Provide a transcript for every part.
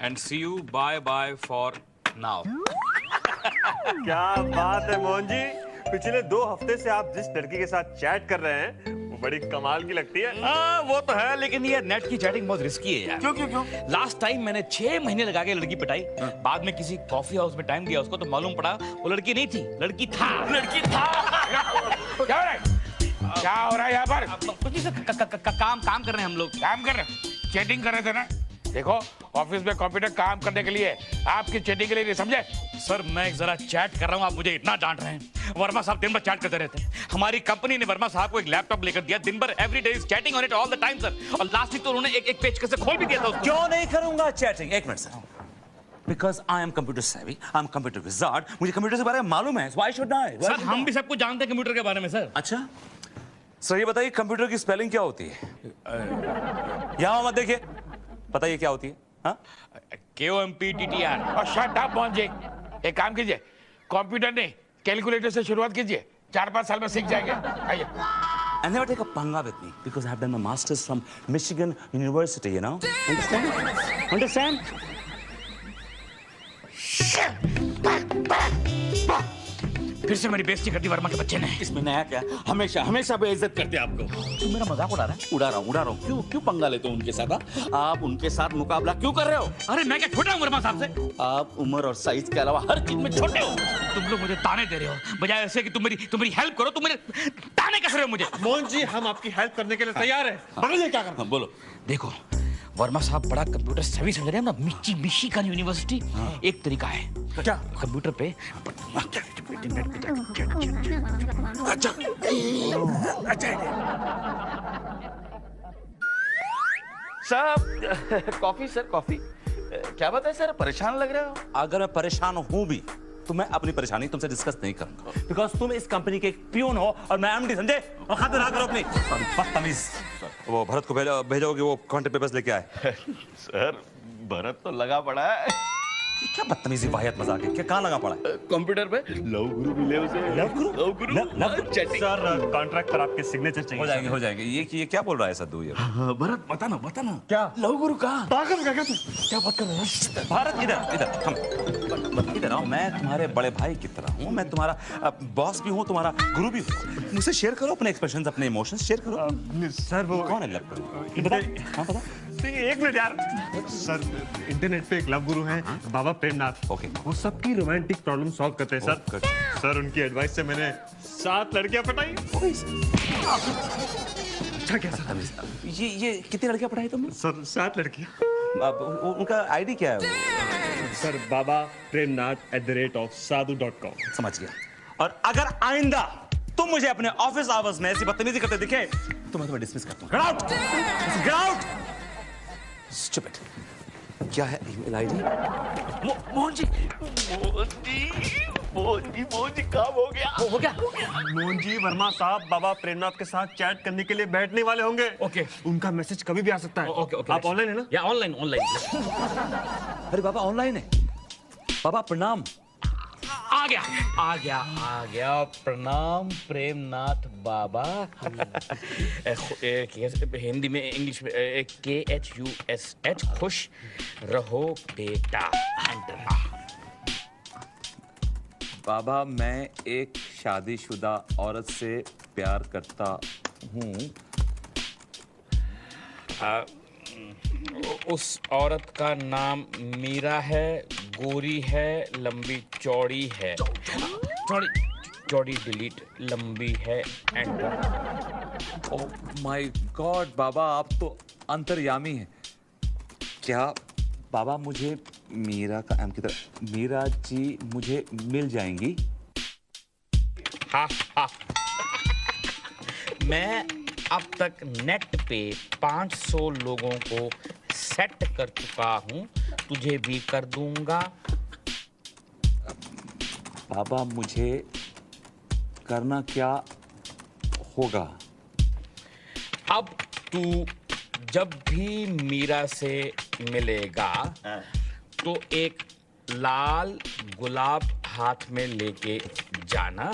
and see you. Bye for now. क्या बात है मोहन जी, पिछले 2 हफ्ते से आप जिस लड़की के साथ चैट कर रहे हैं वो बड़ी कमाल की लगती है। हाँ वो तो है, लेकिन ये नेट की चैटिंग बहुत रिस्की है यार। क्यों? लास्ट टाइम मैंने 6 महीने लगा के लड़की पिटाई, बाद में किसी कॉफी हाउस में टाइम दिया उसको तो मालूम पड़ा वो लड़की नहीं थी, लड़की था। क्या हो रहा है यहाँ पर? कुछ नहीं सर, काम कर रहे हैं हम लोग। काम कर रहे, चैटिंग कर रहे थे ना। देखो ऑफिस में कंप्यूटर काम करने के लिए, आपकी चैटिंग के लिए नहीं, समझे? सर मैं जरा चैट कर रहा हूँ, आप मुझे इतना डांट रहे हैं। वर्मा साहब दिन भर चैट करते रहते हैं। हमारी कंपनी ने वर्मा साहब को एक लैपटॉप लेकर दिया, दिन भर every day is chatting on it all the time sir. और लास्ट वीक तो उन्होंने एक पेज कैसे खोल भी दिया था उसको। क्यों नहीं करूंगा चैटिंग? एक minute sir. Because I am computer savvy, I'm computer wizard. मुझे कंप्यूटर के बारे में मालूम है. Why should I? सर हम भी सब कुछ जानते हैं कंप्यूटर के बारे में सर। अच्छा सर, ये बताइए कंप्यूटर की स्पेलिंग क्या होती है? यहाँ मत देखिए, बताइए क्या होती है? हाँ? KOMPTTR। और शट अप मोहन जी, एक काम कीजिए, कंप्यूटर नहीं कैलकुलेटर से शुरुआत कीजिए, 4-5 साल में सीख जाएंगे। आइए। And never take a panga with me because I have done my masters from Michigan University, you know? Understand? फिर से मेरी बेइज्जती कर दी वर्मा के बच्चे ने। इसमें नया क्या? हमेशा बेइज्जत करते हैं आपको। तुम मेरा मजाक उड़ा रहा है? उड़ा रहा हूँ। क्यों पंगा लेते हो उनके साथ? आप उनके साथ मुकाबला क्यों कर रहे हो? अरे मैं क्या छोटा हूँ वर्मा साहब से? आप उम्र और साइज के अलावा हर चीज में छोटे हो। तुम लोग मुझे ताने दे रहे हो बजाय ऐसे कि तुम मेरी हेल्प करो। तुम मेरे ताने कस रहे हो मुझे। मोहन जी हम आपकी हेल्प करने के लिए तैयार हैं। बताइए क्या करना? बोलो। देखो वर्मा साहब बड़ा कंप्यूटर सभी समझ रहे हैं ना। मिशिगन यूनिवर्सिटी एक तरीका है क्या? कंप्यूटर पे अच्छा सर कॉफी सर कॉफी। क्या बात है सर, परेशान लग रहे हो? अगर मैं परेशान हूं भी तो मैं अपनी परेशानी तुमसे डिस्कस नहीं करूंगा बिकॉज तुम इस कंपनी के एक पियून हो और मैं एमडी, समझे? और खातिर ना करो अपनी बदतमीज। वो भरत को भेजोगे, वो कॉन्ट्रैक्ट पेपर्स लेके आए। सर भरत तो लगा पड़ा है। क्या बदतमीजी, वाहियत मजाक है। क्या कहाँ लगा पड़ा है? कंप्यूटर पे लव गुरु मिले उसे। लव गुरु चैटिंग। सर कॉन्ट्रैक्ट पर आपके सिग्नेचर चाहिए। हो जाएंगे। ये क्या बोल रहा है सद्दू ये? भरत बता ना क्या? लव गुरु कहाँ? पागल क्या तू? क्या बात कर रहे हो? भारत इधर हम इधर आओ। मैं तुम्हारे बड़े भाई की तरह हूँ, मैं तुम्हारा बॉस भी हूँ, तुम्हारा गुरु भी हूँ। मुझसे शेयर करो अपने एक्सप्रेशंस, अपने इमोशंस शेयर करो। सर वो कौन है लव गुरु? हाँ पता। एक मिनट यार। सर इंटरनेट पे एक लव गुरु हैं, बाबा प्रेमनाथ। ओके। वो सबकी रोमांटिक प्रॉब्लम सॉल्व करते हैं सर। सर उनकी एडवाइस से मैंने 7 लड़कियां पटाई। अच्छा क्या सर? ये कितनी लड़कियां पढ़ाई तुमने? सर 7 लड़कियां। उनका आईडी क्या है? सर बाबा प्रेमनाथ @sadhu.com। समझ गया। और अगर आइंदा तुम मुझे अपने ऑफिस आवर्स में ऐसी बदतमीजी करते दिखे तो मैं तुम्हें डिसमिस करता हूँ। Get out. स्टूपिड। क्या है ईमेल आईडी? मोहन जी काम हो गया। हो गया। मोहन जी वर्मा साहब बाबा प्रेमनाथ के साथ चैट करने के लिए बैठने वाले होंगे। ओके। उनका मैसेज कभी भी आ सकता है। ओके। आप ऑनलाइन है ना? या ऑनलाइन। अरे बाबा ऑनलाइन है। बाबा प्रणाम। आ गया। प्रणाम प्रेमनाथ बाबा। हिंदी में, इंग्लिश में KHUSH। खुश रहो बेटा। बाबा मैं एक शादीशुदा औरत से प्यार करता हूँ। उस औरत का नाम मीरा है, गोरी है, लंबी चौड़ी है। चौड़ी डिलीट, लंबी है एंटर। ओह माय गॉड बाबा, आप तो अंतर्यामी हैं। क्या बाबा मुझे मीरा का एम की तरह मीरा जी मुझे मिल जाएंगी? मैं अब तक नेट पे 500 लोगों को सेट कर चुका हूं, तुझे भी कर दूंगा। बाबा मुझे करना क्या होगा? अब तू जब भी मीरा से मिलेगा तो एक लाल गुलाब हाथ में लेके जाना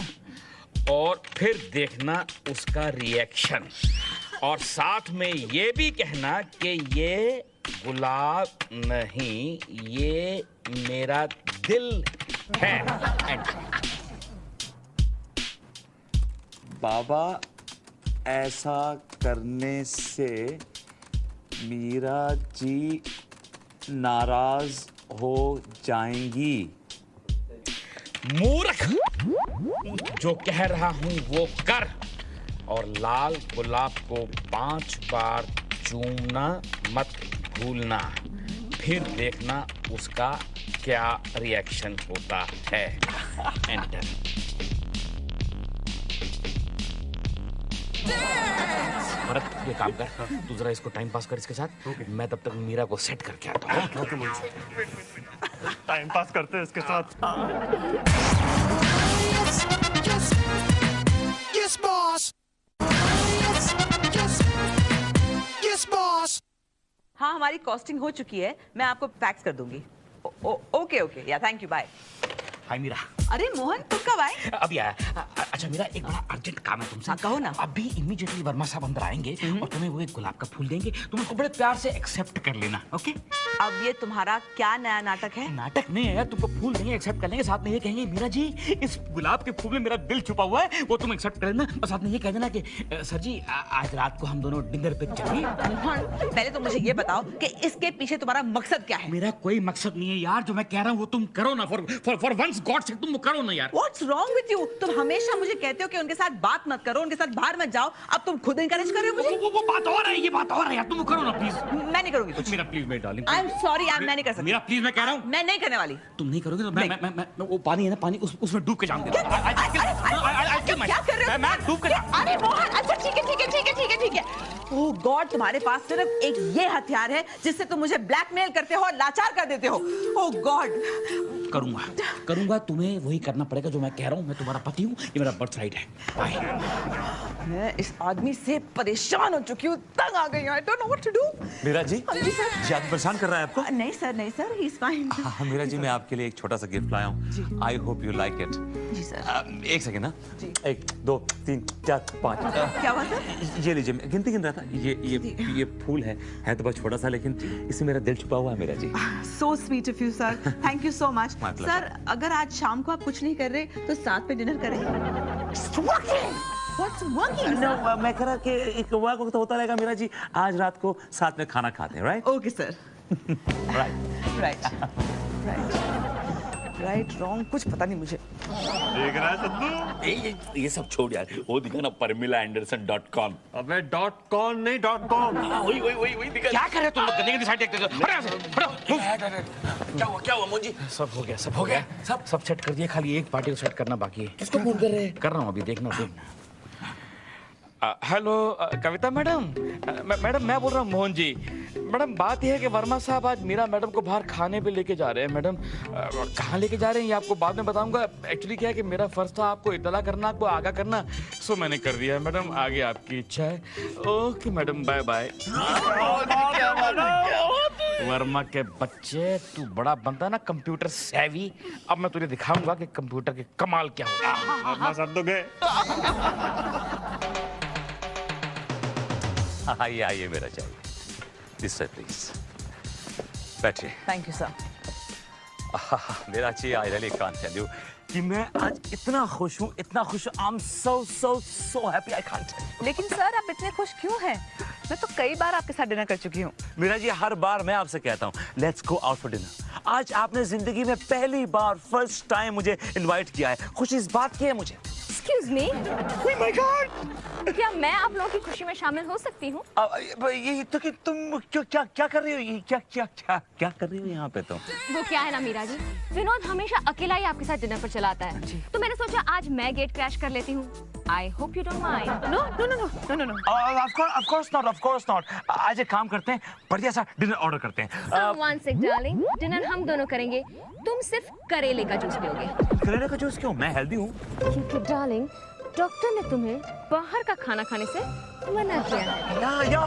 और फिर देखना उसका रिएक्शन, और साथ में ये भी कहना कि ये गुलाब नहीं, ये मेरा दिल है। बाबा, ऐसा करने से मीरा जी नाराज हो जाएंगी। मूर्ख, जो कह रहा हूं वो कर, और लाल गुलाब को 5 बार चूमना मत भूलना, फिर देखना उसका क्या रिएक्शन होता है। एंटर। भरत, ये काम कर, तू जरा इसको टाइम पास कर इसके साथ। मैं तब तक मीरा को सेट करके आता हूँ। टाइम पास करते हैं इसके साथ। Yes, boss. Yes, boss. हाँ, हमारी कॉस्टिंग हो चुकी है, मैं आपको फैक्स कर दूंगी। ओके ओके, या थैंक यू, बाय। हाय मीरा। अरे मोहन, तुम कब आए? अभी आया। अच्छा मीरा, एक बड़ा अर्जेंट काम है तुमसे। हाँ, कहो ना। अभी इमीडिएटली वर्मा साहब अंदर आएंगे और तुम्हें वो एक गुलाब का फूल देंगे, तुम उसको बड़े प्यार से एक्सेप्ट कर लेना, ओके? अब ये तुम्हारा क्या नया नाटक है? नाटक नहीं है यार, तुमको फूल देंगे, एक्सेप्ट कर लेंगे, साथ में ये कहेंगे मीरा जी इस गुलाब के फूल में मेरा दिल छुपा हुआ है, वो तुम एक्सेप्ट कर लेना, और साथ में ये कह देना कि सर जी आज रात को हम दोनों डिनर पे चलें। मोहन, पहले तो मुझे ये बताओ कि इसके पीछे तुम्हारा मकसद क्या है? मेरा कोई मकसद नहीं है यार, जो मैं कह रहा हूँ वो तुम करो ना, फॉर वंस गॉड से तुम वो करो ना यार। What's wrong with you? तुम हमेशा मुझे कहते हो कि उनके साथ बात मत करो, उनके साथ बाहर मत जाओ, अब तुम खुद इंकरेज कर रहे हो मुझे। वो बात और है, ये बात और है यार, तुम वो करो ना प्लीज। मैं नहीं करूंगी कुछ। मेरा प्लीज, मेरी डार्लिंग। आई एम सॉरी, मैं नहीं कर सकती। मेरा प्लीज, मैं कह रहा हूँ मैं नहीं करने वाली। तुम नहीं करोगे तो मैं वो पानी है ना, पानी उसमें डूब के जाऊंगी। क्या कर रहे हो? मैं डूब के अरे मोहन, अच्छा ठीक है ठीक है ठीक है ठीक है ठीक है। ओह गॉड, तुम्हारे पास सिर्फ एक ये हथियार है जिससे तुम मुझे ब्लैकमेल करते हो और लाचार कर देते हो। ओह गॉड। करूंगा, तुम्हें वही करना पड़ेगा जो मैं कह रहा हूँ। मैं तुम्हारा पति हूँ, ये मेरा बर्थ राइट है। बाय। मैं इस आदमी से परेशान हो चुकी हूँ, तंग आ गई हूँ। I don't know what to do। Meera ji, जी सर। जी आप परेशान कर रहा है आपको? नहीं सर, he is fine। हाँ मीरा जी, मैं आपके लिए एक छोटा सा गिफ्ट लाया हूँ। I hope you like it. जी सर। एक सेकेंड ना। जी। 1 2 3 4 5। क्या हुआ सर? ये लीजिए, मैं गिनती गिन रहा था। ये फूल है तो बहुत छोटा सा, लेकिन इसमें मेरा दिल छुपा हुआ है Meera ji. So sweet of you, sir. Thank you so much. My pleasure. Sir, अगर आज शाम को आप कुछ नहीं कर रहे तो साथ में डिनर करें। It's working. What's working? No, मैं कह रहा कि एक वर्क तो होता रहेगा मीरा जी। आज रात को साथ में खाना खाते हैं, right? Okay, sir. Right, wrong, कुछ पता नहीं मुझे। देख रहा है सद्दू? ये सब छोड़ यार, वो दिखा ना permilaanderson.com। अबे .com नहीं .com। वही दिखा। क्या कर रहे हो तुम लोग? गंदे साइड देखते हो। क्या हुआ मोहन जी? सब हो गया। सब सेट कर दिया, खाली एक पार्टी को सेट करना बाकी है। किसको फोन कर रहे हैं? कर रहा हूँ अभी, देखना। हेलो कविता मैडम। मैडम मैं बोल रहा हूँ मोहन जी। मैडम बात यह है कि वर्मा साहब आज मीरा मैडम को बाहर खाने पे लेके जा रहे हैं। मैडम कहाँ लेके जा रहे हैं ये आपको बाद में बताऊंगा। एक्चुअली क्या है कि मेरा फर्ज था आपको इतला करना, आपको आगाह करना, सो मैंने कर दिया है। मैडम आगे आपकी इच्छा है। Okay madam, bye bye. Verma के बच्चे, तू बड़ा बनता ना कंप्यूटर सेवी। अब मैं तुझे दिखाऊंगा कि कंप्यूटर के कमाल क्या होगा। वर्मा साहब तो गए। आइए मेरा चाहिए। This way please. बैठिए। Thank you, sir. मेरा चाहिए। I really can't tell you कि मैं आज इतना खुश हूँ। I am so happy, I can't tell you. लेकिन सर आप इतने खुश क्यों हैं? मैं तो कई बार आपके साथ डिनर कर चुकी हूँ। मीरा जी, हर बार मैं आपसे कहता हूँ let's go out for dinner. आज आपने जिंदगी में पहली बार फर्स्ट टाइम मुझे इनवाइट किया है। खुशी इस बात की है मुझे। Excuse me? Oh my God! क्या मैं आप लोगों की खुशी में शामिल हो सकती हूँ? ये तो कि तुम क्या कर रही हो? ये क्या कर रही हो यहाँ पे तुम? वो क्या है ना मीरा जी, विनोद हमेशा अकेला ही आपके साथ डिनर पर चला आता है, तो मैंने सोचा आज मैं गेट क्रैश कर लेती हूँ। I hope you don't mind. No. Of course not. आज एक काम करते हैं, बढ़िया सा डिनर ऑर्डर करते हैं। So one sec, darling. Dinner हम दोनों करेंगे। तुम सिर्फ करेले का जूस पियोगे। करेले का जूस क्यों? मैं हेल्दी हूँ। क्योंकि डार्लिंग, डॉक्टर ने तुम्हें बाहर का खाना खाने से मना किया है। या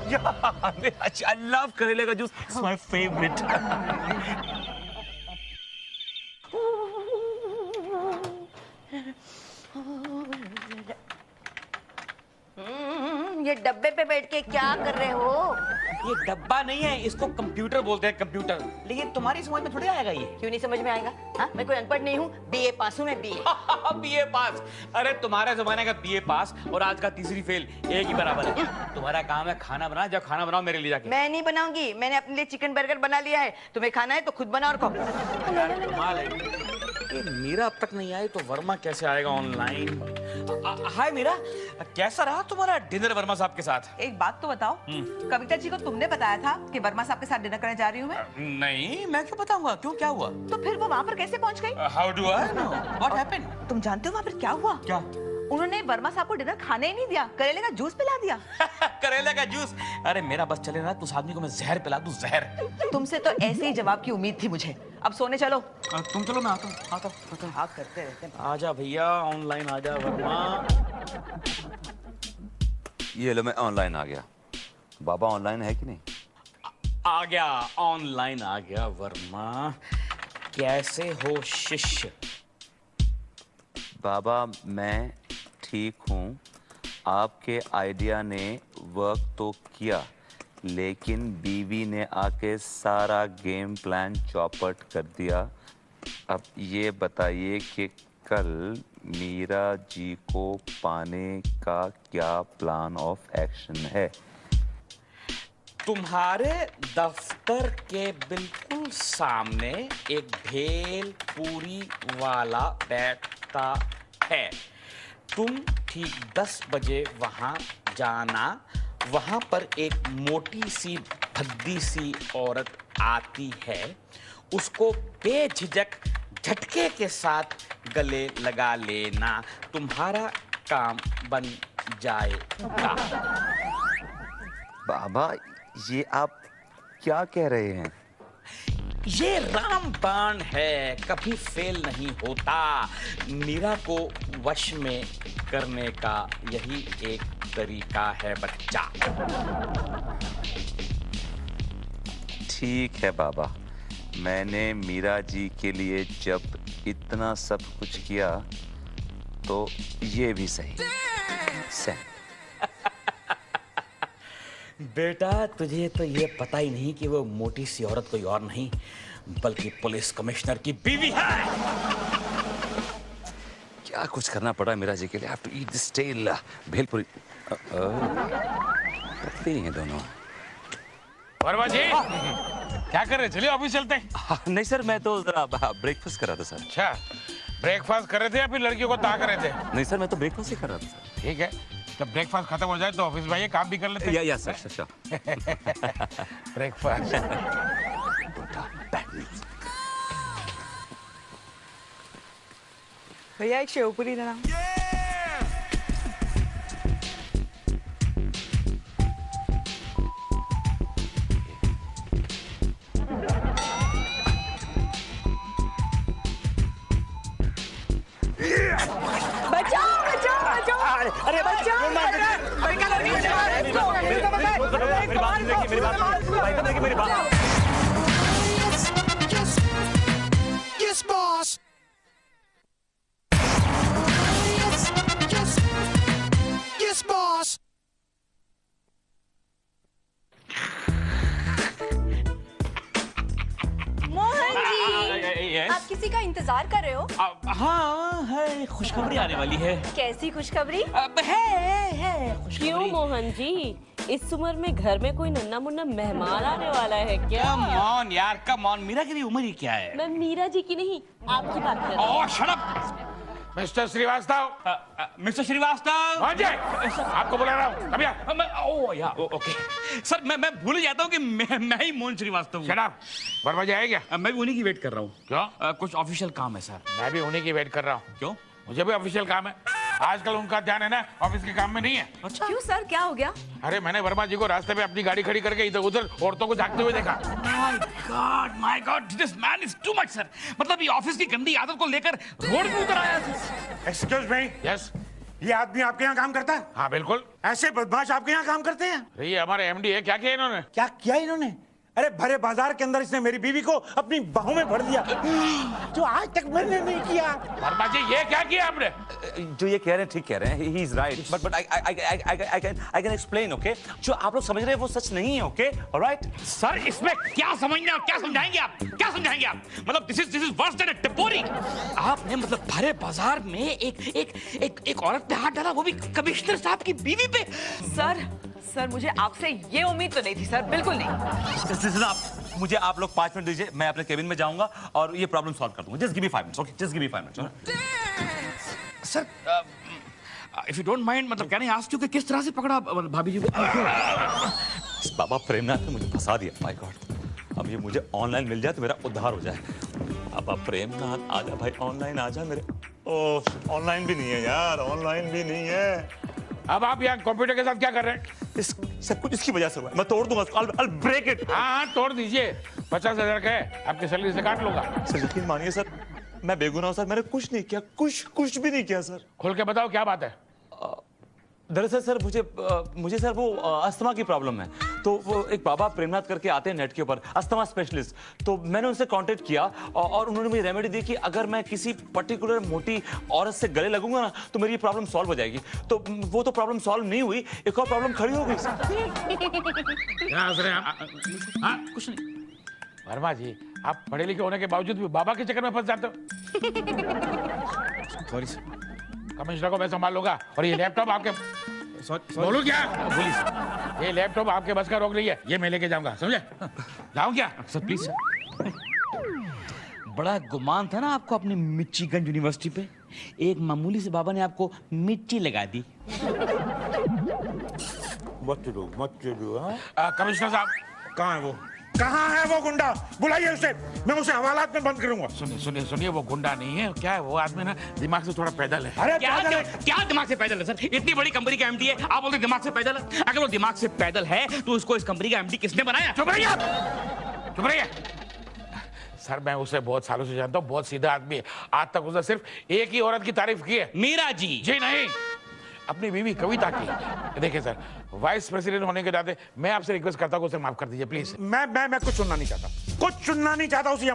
I love करेले का जूस. It's my favorite. ये डब्बे पे बैठ के क्या कर रहे हो? ये डब्बा नहीं है, इसको कंप्यूटर बोलते हैं, कंप्यूटर। लेकिन तुम्हारी समझ में थोड़ी आएगा ये। क्यों नहीं समझ में आएगा? हाँ, मैं कोई अनपढ़ नहीं हूँ, बीए पास हूँ मैं, बीए। बीए पास? अरे तुम्हारे जमाने का बीए पास और आज का तीसरी फेल एक ही बराबर है। तुम्हारा काम है खाना बनाना, जब खाना बनाओ मेरे लिए जाके। मैं नहीं बनाऊंगी, मैंने अपने लिए चिकन बर्गर बना लिया है। तुम्हें खाना है तो खुद बनाओ और खाओ। कमाल है। ये मीरा अब तक नहीं आई तो वर्मा कैसे आएगा ऑनलाइन? हाय मीरा, कैसा रहा तुम्हारा डिनर वर्मा साहब के साथ? एक बात तो बताओ, कविता जी को तुमने बताया था कि वर्मा साहब के साथ डिनर करने जा रही हूँ मैं? नहीं, मैं क्यों बताऊंगा? क्यों, क्या हुआ? तो फिर वो वहाँ पर कैसे पहुँच गई? How do I know what happened? तुम जानते हो वहाँ पर क्या हुआ? क्या? उन्होंने वर्मा साहब को डिनर खाने ही नहीं दिया, करेले का जूस पिला दिया। करेले का जूस? अरे मेरा बस चले ना, उस आदमी को मैं जहर पिला दूं, जहर। तुमसे तो ऐसे ही जवाब की उम्मीद थी मुझे। अब सोने चलो। तुम चलो, मैं आता हूँ। हाँ करते रहते हैं। आजा भैया, ऑनलाइन आजा वर्मा। ये लो, मैं ऑनलाइन आ गया। बाबा ऑनलाइन है कि नहीं? आ गया, ऑनलाइन आ गया वर्मा। कैसे हो शिष्य? बाबा मैं ठीक हूँ। आपके आइडिया ने वर्क तो किया, लेकिन बीवी ने आके सारा गेम प्लान चौपट कर दिया। अब ये बताइए कि कल मीरा जी को पाने का क्या प्लान ऑफ एक्शन है? तुम्हारे दफ्तर के बिल्कुल सामने एक भेल पूरी वाला बैठता है। तुम ठीक 10 बजे वहां जाना। वहां पर एक मोटी सी भद्दी सी औरत आती है। उसको बेझिझक झटके के साथ गले लगा लेना। तुम्हारा काम बन जाएगा। बाबा ये आप क्या कह रहे हैं? ये रामबाण है, कभी फेल नहीं होता। मीरा को वश में करने का यही एक तरीका है बच्चा। ठीक है बाबा, मैंने मीरा जी के लिए जब इतना सब कुछ किया तो ये भी सही। बेटा तुझे तो ये पता ही नहीं कि वो मोटी सी औरत कोई और नहीं बल्कि पुलिस कमिश्नर की बीवी है। क्या कुछ करना पड़ा मीरा जी के लिए। Have to eat this tail. Bhelpuri पकड़ी हैं दोनों। वर्मा जी क्या कर रहे? चलिए ऑफिस चलते हैं। नहीं सर, मैं तो जरा ब्रेकफास्ट कर रहा था सर। अच्छा, ब्रेकफास्ट कर रहे थे या फिर लड़कियों को ताक रहे थे? नहीं सर, मैं तो ब्रेकफास्ट ही कर रहा था सर। ठीक है, जब ब्रेकफास्ट खत्म हो जाए तो ऑफिस में आइए, काम भी कर लेते हैं। या सर। ब्रेकफास्ट। भैया एक शेवपुरी देना। अरे मेरी बात Yes, boss. Yes, boss. Mohan ji, आप किसी का इंतजार कर रहे हो? हाँ है, खुशखबरी आने वाली है। कैसी खुशखबरी? है खुशखबरी। क्यों मोहन जी, इस उम्र में घर में कोई नन्ना मुन्ना मेहमान आने वाला है क्या? कम ऑन यार, कम ऑन। मीरा की भी उम्र ही क्या है? मैं मीरा जी की नहीं, आपकी बात कर रही हूँ। Oh shut up mister Srivastava. Mister Srivastava. हाँ जी, आपको बुला रहा हूँ। अभी ओके सर, मैं भूल जाता हूँ कि मैं ही मोहन श्रीवास्तव हूँ। Shut up. वर्मा जी आए क्या? मैं भी उन्हीं की वेट कर रहा हूँ। क्यों? कुछ ऑफिशियल काम है सर। मैं भी उन्हीं की वेट कर रहा हूँ। क्यों? मुझे भी ऑफिशियल काम है। आजकल उनका ध्यान है ना ऑफिस के काम में नहीं है। क्यों सर, क्या हो गया? अरे मैंने वर्मा जी को रास्ते पे अपनी गाड़ी खड़ी करके इधर उधर औरतों को झांकते हुए देखा। My God, this man is too much sir. मतलब ये ऑफिस की गंदी आदत को लेकर रोड पे उतर आया। एक्सक्यूज मी, यस, ये आदमी आपके यहाँ काम करता है? हाँ बिल्कुल। ऐसे बदमाश आपके यहाँ काम करते हैं? अरे ये हमारे एमडी है। क्या किया इन्होंने? क्या किया इन्होंने? अरे भरे बाजार के अंदर इसने मेरी बीवी को अपनी बाहों में भर दिया, जो आज तक मैंने नहीं किया। वर्मा जी ये क्या किया आपने? जो ये कह रहे हैं ठीक कह रहे हैं, he is right, but I can explain, okay? जो आप लोग समझ रहे हैं वो सच नहीं है, ओके? ऑलराइट? सर इसमें क्या समझना और क्या समझाएंगे आप? क्या समझाएंगे आप? मतलब दिस इज वर्स देन अ टिपोरी। आपने मतलब भरे बाजार में एक औरत पे हाथ डाला, वो भी कमिश्नर साहब की बीवी पे। सर मुझे आपसे ये उम्मीद तो नहीं थी सर, बिल्कुल नहीं। मुझे आप लोग 5 मिनट दीजिए, मैं अपने केबिन में जाऊंगा और ये प्रॉब्लम सॉल्व कर दूंगा। Just give me 5 minutes, okay? Just give me 5 minutes. Sir if you don't mind, मतलब कैन आई आस्क यू कि किस तरह से पकड़ा भाभी जी को? बाबा प्रेमनाथ ने मुझे फंसा दिया, माय गॉड। अब ये मुझे ऑनलाइन मिल जाए तो मेरा उद्धार हो जाए। बाबा प्रेमनाथ आजा भाई, ऑनलाइन आजा मेरे। ओह, ऑनलाइन भी नहीं है यार, ऑनलाइन भी नहीं है। अब आप यहाँ कंप्यूटर के साथ क्या कर रहे हैं? सब कुछ इसकी वजह से हुआ है। मैं तोड़ दूंगा उसको, I'll break it। हाँ तोड़ दीजिए, 50,000 का है, आपकी सैलरी से काट लूंगा। सर यकीन मानिए सर, मैं बेगुनाह हूं सर, मैंने कुछ नहीं किया, कुछ भी नहीं किया सर। खोल के बताओ क्या बात है? दरअसल सर मुझे सर वो अस्थमा की प्रॉब्लम है, तो वो एक बाबा प्रेमनाथ करके आते हैं नेट के ऊपर, अस्थमा स्पेशलिस्ट। तो मैंने उनसे कांटेक्ट किया और उन्होंने मुझे रेमेडी दी कि अगर मैं किसी पर्टिकुलर मोटी औरत से गले लगूंगा ना तो मेरी प्रॉब्लम सॉल्व हो जाएगी। तो वो तो प्रॉब्लम सॉल्व नहीं हुई, एक और प्रॉब्लम खड़ी हो गई सर। क्या हंस रहे हैं आप? हाँ कुछ नहीं। वर्मा जी, आप पढ़े लिखे होने के बावजूद भी बाबा के चक्कर में फंस जाते हो। Sorry sir. कमिश्नर को मैं संभाल लूंगा, और ये लैपटॉप आपके बोलूं क्या? बोलिए। ये लैपटॉप आपके बस का रोक नहीं है, ये मैं लेके जाऊंगा, समझे? जाऊं क्या? Sir please sir. बड़ा गुमान था ना आपको अपनी मिचिगन यूनिवर्सिटी पे, एक मामूली से बाबा ने आपको मिर्ची लगा दी। मत दो कमिश्नर साहब, कहाँ है वो? कहाँ है वो गुंडा? बुलाइए उसे, मैं उसे हवालात में बंद करूंगा। सुनिए, वो गुंडा नहीं है, क्या है वो आदमी ना दिमाग से थोड़ा पैदल है। अरे क्या दिमाग से पैदल है सर? इतनी बड़ी कंपनी का एमडी है, आप बोलते दिमाग से पैदल है? अगर वो दिमाग से पैदल है तो उसको इस कंपनी का एमडी किसने बनाया? चुप रहिए। सर मैं उसे बहुत सालों से जानता हूँ, बहुत सीधा आदमी है। आज तक उसने सिर्फ एक ही औरत की तारीफ की है, मीरा जी। जी नहीं, अपनी बीवी कविता की। देखिए सर, वाइस प्रेसिडेंट होने के नाते मैं आपसे रिक्वेस्ट करता हूँ उसे माफ कर दीजिए प्लीज। मैं कुछ सुनना नहीं चाहता, उसे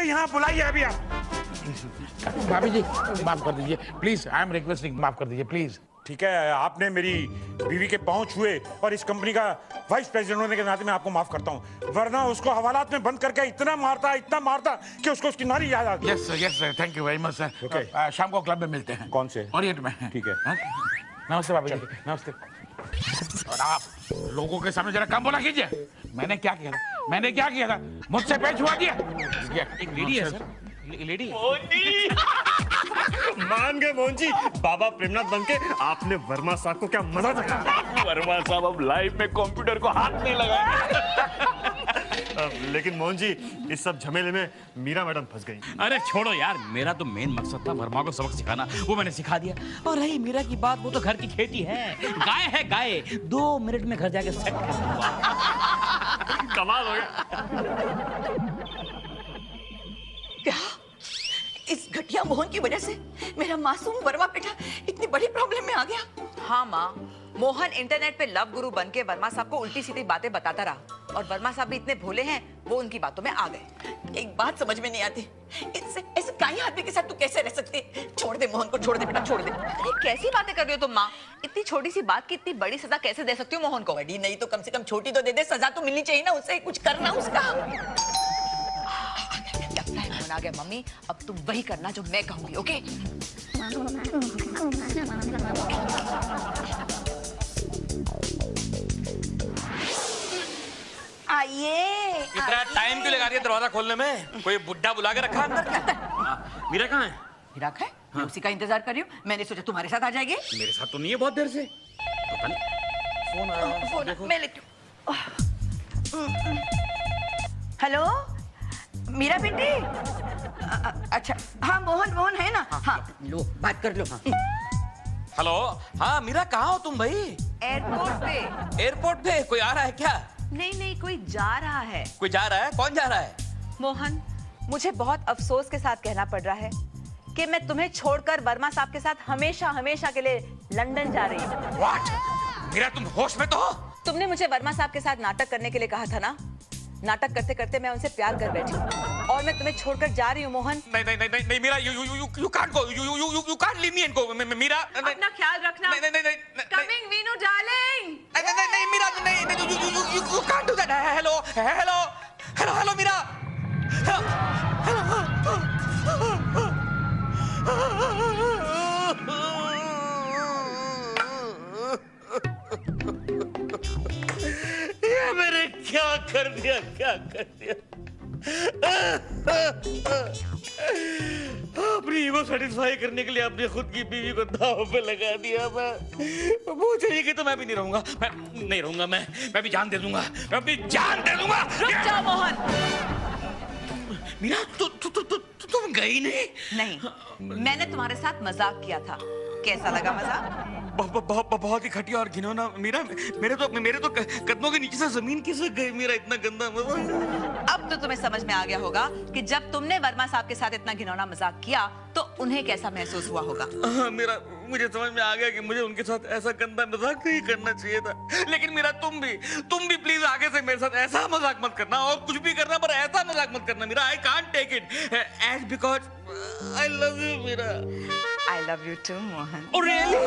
यहाँ बुलाइए अभी आप। भाभी जी माफ कर दीजिए प्लीज, आई एम रिक्वेस्टिंग, माफ कर दीजिए प्लीज। ठीक है, आपने मेरी बीवी के पांव छुए और इस कंपनी का वाइस प्रेसिडेंट होने के नाते मैं आपको माफ करता हूँ, वरना उसको हवालात में बंद करके इतना मारता कि उसको उसकी नारी याद आती। Yes sir, thank you very much sir. Okay, शाम को क्लब में मिलते हैं। कौन से? ओरिएंट में। ठीक है। नमस्ते भाभी जी, नमस्ते। और आप लोगों के सामने जरा कम बोला कीजिए। मैंने क्या किया था? मुझसे पैर छुआ दिया। एक लेडी है सर, लेडी। मान गए मोहन जी, बाबा प्रेमनाथ बनके आपने वर्मा साहब को क्या मजा दिखाया। वर्मा साहब अब लाइफ में कंप्यूटर को हाथ नहीं लगाएंगे। लेकिन मोहन जी, इस सब झमेले में मीरा मैडम फंस गई। अरे छोड़ो यार, मेरा तो मेन मकसद था वर्मा को सबक सिखाना, वो मैंने सिखा दिया। और रही मीरा की बात, वो तो घर की खेती है, गाय 2 मिनट में घर जाके सेट कर दूंगा। कमाल हो गया। क्या इस घटिया मोहन की वजह से मेरा मासूम वर्मा बेटा इतनी बड़ी प्रॉब्लम में आ गया? हाँ माँ, मोहन इंटरनेट पे लव गुरु बनके वर्मा साहब को उल्टी सीधी बातें बताता रहा, और वर्मा साहब भी इतने भोले हैं, वो उनकी बातों में आ गए। एक बात समझ में नहीं आती, ऐसे काई आदमी के साथ तू कैसे रह सकती? छोड़ दे मोहन को, छोड़ दे बेटा, छोड़ दे। अरे कैसी बातें कर रही हो तुम माँ? इतनी छोटी सी बात की इतनी बड़ी सजा कैसे दे सकती हो मोहन को? बड़ी नहीं तो कम से कम छोटी तो दे दे, सजा तो मिलनी चाहिए ना, उसे कुछ करना उसका। आ गया मम्मी, अब तुम वही करना जो मैं कहूंगी, ओके? आइए। इतना टाइम क्यों लगा रही है दरवाजा खोलने में? कोई बुड्ढा बुला के रखा अंदर क्या? मीरा कहाँ है? मीरा है? मैं उसी का इंतजार कर रही हूँ, मैंने सोचा तुम्हारे साथ आ जाएगी। मेरे साथ तो नहीं है बहुत देर से। पता नहीं। फोन आया। फोन मैं लेती हूँ। हेलो मीरा बेटी। अच्छा हाँ, मोहन है ना? हाँ लो, बात कर लो। हेलो, हाँ मीरा, कहाँ हो तुम भाई? एयरपोर्ट पे कोई आ रहा है क्या? नहीं, कोई जा रहा है। कोई जा रहा है? कौन जा रहा है? मोहन, मुझे बहुत अफसोस के साथ कहना पड़ रहा है कि मैं तुम्हें छोड़कर वर्मा साहब के साथ हमेशा के लिए लंदन जा रही हूँ। What? मीरा तुम होश में तो हो? तुमने मुझे वर्मा साहब के साथ नाटक करने के लिए कहा था ना? नाटक करते करते मैं उनसे प्यार कर बैठी, और और मैं तुम्हें छोड़कर जा रही हूँ मोहन। नहीं नहीं नहीं नहीं Meera, you can't go, you can't leave me and go Meera. अपना ख्याल रखना। नहीं नहीं नहीं कमिंग वीनू डार्लिंग। नहीं नहीं नहीं मीरा, नहीं you can't do that. Hello hello hello hello Meera, ये मैंने क्या कर दिया, क्या कर दिया। अपनी ईगो सेटिस्फाई करने के लिए अपनी खुद की बीवी को दांव पे लगा दिया। मैं वो चाहिए तो मैं भी नहीं रहूंगा, मैं नहीं रहूंगा, मैं भी जान दे दूंगा, मैं अपनी जान दे दूंगा। रुक जाओ मोहन। मीरा तुम गई नहीं? नहीं, मैंने तुम्हारे साथ मजाक किया था। कैसा लगा मजाक? बहुत ही घटिया और घिनौना मीरा। मेरे तो कदमों के नीचे से जमीन खिसक गई मीरा, इतना गंदा मजाक। अब तो तुम्हें समझ में आ गया होगा कि जब तुमने वर्मा साहब के साथ इतना घिनौना मजाक किया तो उन्हें कैसा महसूस हुआ होगा। हाँ मेरा, मुझे समझ में आ गया कि मुझे उनके साथ ऐसा गंदा मजाक नहीं करना चाहिए था। लेकिन मेरा तुम भी प्लीज आगे से मेरे साथ ऐसा मजाक मत करना, और कुछ भी करना पर ऐसा मजाक मत करना Meera. I can't take it as because I love you Meera. I love you too, Mohan. Oh, really?